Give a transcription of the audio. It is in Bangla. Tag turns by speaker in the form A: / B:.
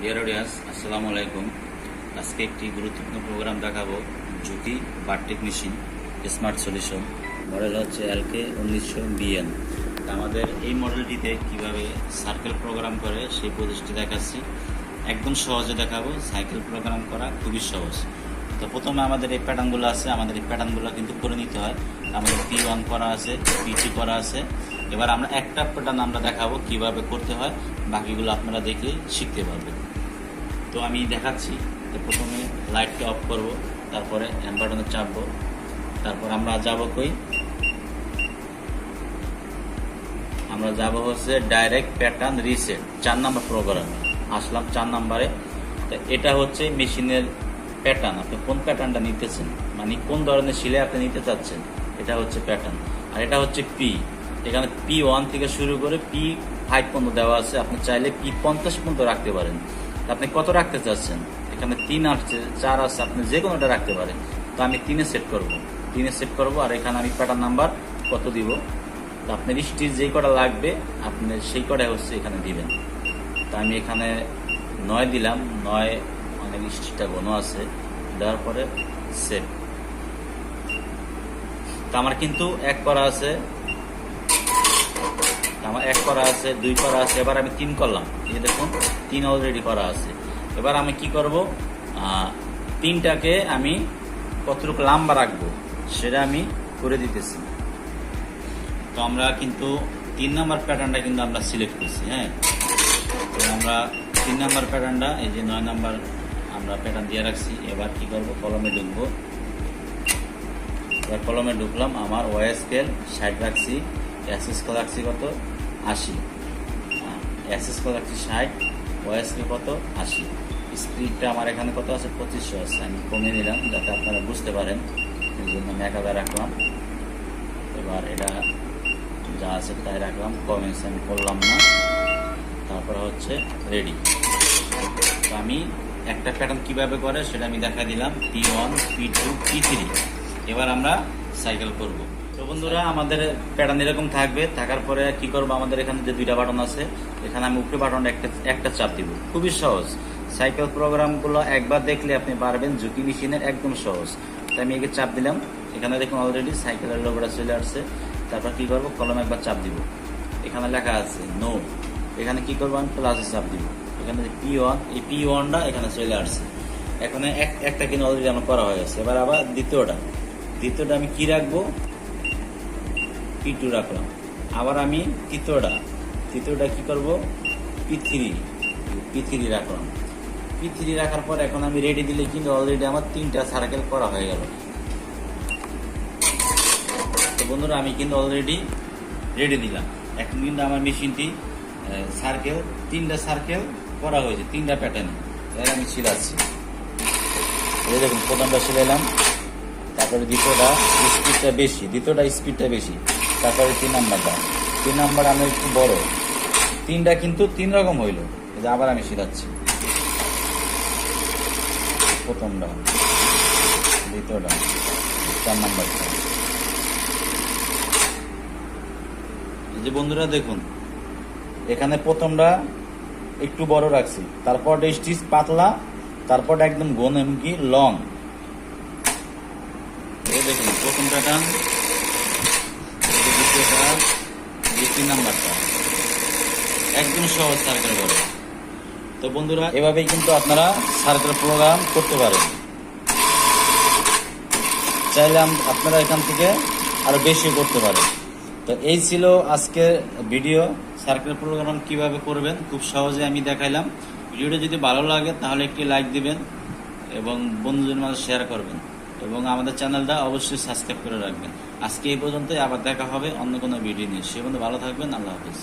A: ডিয়ার অডিয়েন্স, আসসালামু আলাইকুম। আজকে একটি গুরুত্বপূর্ণ প্রোগ্রাম দেখাবো। জ্যোতি বাট্রিক মেশিন স্মার্ট সলিউশন, মডেল হচ্ছে LK 1900 BN। আমাদের এই মডেলটিতে কিভাবে সার্কেল প্রোগ্রাম করে সেই প্রসেসটি দেখাচ্ছি। একদম সহজে দেখাবো। সাইকেল প্রোগ্রাম করা খুবই সহজ। তো প্রথমে আমাদের এই প্যাটার্নগুলো আছে, আমাদের এই প্যাটার্নগুলো কিন্তু করে নিতে হয়। আমাদের P1 করা আছে, P2 করা আছে। এবার আমরা একটা প্যাটার্ন আমরা দেখাবো কিভাবে করতে হয়, বাকিগুলো আপনারা দেখে শিখতে পারবেন। তো আমি দেখাচ্ছি। তো প্রথমে লাইটটা অফ করব, তারপরে এন্ড বাটনে চাপবো, তারপর আমরা যাব কই, আমরা যাব হচ্ছে ডাইরেক্ট প্যাটার্ন রিসেট 4 নম্বর প্রোগ্রামে আসলাম। 4 নম্বরে তো এটা হচ্ছে মেশিনের প্যাটার্ন। আপনি কোন প্যাটার্নটা নিতেছেন, মানে কোন ধরনের সিলাই আপনি নিতে চাচ্ছেন, এটা হচ্ছে প্যাটার্ন। আর এটা হচ্ছে পি। এখানে P1 থেকে শুরু করে P5 পর্যন্ত দেওয়া আছে। আপনি চাইলে P50 পর্যন্ত রাখতে পারেন। আপনি কত রাখতে চাচ্ছেন, এখানে 3 আছে, 4 আছে, আপনি যে কোনোটা রাখতে পারেন। তো আমি 3-এ সেট করব, 3-এ সেট করব। আর এখানে আমি প্যাটার্ন নাম্বার কত দিব, তো আপনার স্টিচ যেই কটা লাগবে আপনি সেই কটাই হচ্ছে এখানে দিবেন। তো আমি এখানে 9 দিলাম, 9 অনেক স্টিচটা ঘন আছে, দেওয়ার পরে সেট। তো আমার কিন্তু 1 করা আছে, আমার 1 করা আছে, 2 করা আছে। এবার আমি 3 করলাম, এই দেখুন 3 অলরেডি করা আছে। এবার আমি কি করব, 3টাকে আমি কতটুকু লম্বা রাখবো সেটা আমি করে দিতেছি। তো আমরা কিন্তু 3 নাম্বার প্যাটার্নটা কিন্তু আমরা সিলেক্ট করছি। হ্যাঁ, তো আমরা 3 নাম্বার প্যাটার্নটা, এই যে 9 নাম্বার আমরা প্যাটার্ন দিয়ে রাখছি। এবার কি করব, কলমে ঢুকবো। এবার কলমে ঢুকলাম, আমার ওয়াই স্কেল 60 রাখছি, অ্যাক্সেস স্কেল রাখছি কত 80, অ্যাক্সেস স্কেল রাখছি 60, ওয়াই স্কেল কত 80। স্পিডটা আমার এখানে কত আছে 2500 আছে। আমি কমিয়ে নিলাম যাতে আপনারা বুঝতে পারেন, এই জন্য আমি 1000 রাখলাম। এবার এটা যা আছে তাই রাখলাম, কমেন্টস আমি করলাম না। তারপরে হচ্ছে রেডি। তো আমি একটা প্যাটার্ন কিভাবে করে সেটা আমি দেখা দিলাম, P1, P2, P3। এবার আমরা সাইকেল করব। তো বন্ধুরা, আমাদের প্যাটার্ন এরকম থাকবে। থাকার পরে কি করব, আমাদের এখানে যে 2টা বাটন আছে, এখানে আমি উপরে বাটনটা একটা চাপ দিব। খুবই সহজ। সাইকেল প্রোগ্রামগুলো একবার দেখলে আপনি পারবেন। ঝুঁকি মেশিনের একদম সহজ। তো আমি একে চাপ দিলাম, এখানে দেখুন অলরেডি সাইকেলের লোগোটা চলে আসছে। তারপর কি করব, কলমে একবার চাপ দিব, এখানে লেখা আছে নো। এখানে কি করবো, আমি প্লাসে চাপ দিব। এখানে P1, এই P1টা এখানে চলে আসছে। এখানে একটা কিন্তু অলরেডি আমার করা হয়ে গেছে। এবার আবার দ্বিতীয়টা আমি কি রাখবো, P2 রাখলাম। আবার আমি তৃতীয়টা কি করব, P3 রাখলাম। P3 রাখার পর এখন আমি রেডি দিলে কিন্তু অলরেডি আমার 3টা সার্কেল করা হয়ে গেল। তো বন্ধুরা, আমি কিন্তু অলরেডি রেডি দিলাম। এখন কিন্তু আমার মেশিনটি সার্কেল 3টা সার্কেল করা হয়েছে, 3টা প্যাটার্নে। এবার আমি ছিলাচ্ছি, এই দেখুন প্রথমটা ছিলাম, তারপরে দ্বিতীয়টা স্পিডটা বেশি, তারপরে 3 নাম্বার আমি একটু বড়। 3টা কিন্তু 3 রকম হইল। এই যে আবার আমি ছিলাচ্ছি, প্রথমটা, দ্বিতীয়টা, 4 নাম্বারটা। এই যে বন্ধুরা দেখুন, এখানে প্রথমটা একটু বড় রাখছি, তারপর স্টিচ পাতলা, তারপর একদম ঘন এমনকি লং। এই দেখুন প্রথম প্যাটার্ন, দ্বিতীয়টা, 3 নাম্বারটা, একদম সহজ সার্কেল করে। তো বন্ধুরা, এভাবেই কিন্তু আপনারা সার্কেল প্রোগ্রাম করতে পারেন। চাইলে আপনারা এখান থেকে আরো বেশি করতে পারেন। তো এই ছিল আজকের ভিডিও, সার্কেল প্রোগ্রাম কিভাবে করবেন খুব সহজে আমি দেখাইলাম। ভিডিওটা যদি ভালো লাগে তাহলে একটি লাইক দিবেন এবং বন্ধুদের মাঝে শেয়ার করবেন এবং আমাদের চ্যানেলটা অবশ্যই সাবস্ক্রাইব করে রাখবেন। আজকে এই পর্যন্তই, আবার দেখা হবে অন্য কোনো ভিডিও নিয়ে। সে পর্যন্ত ভালো থাকবেন। আল্লাহ হাফেজ।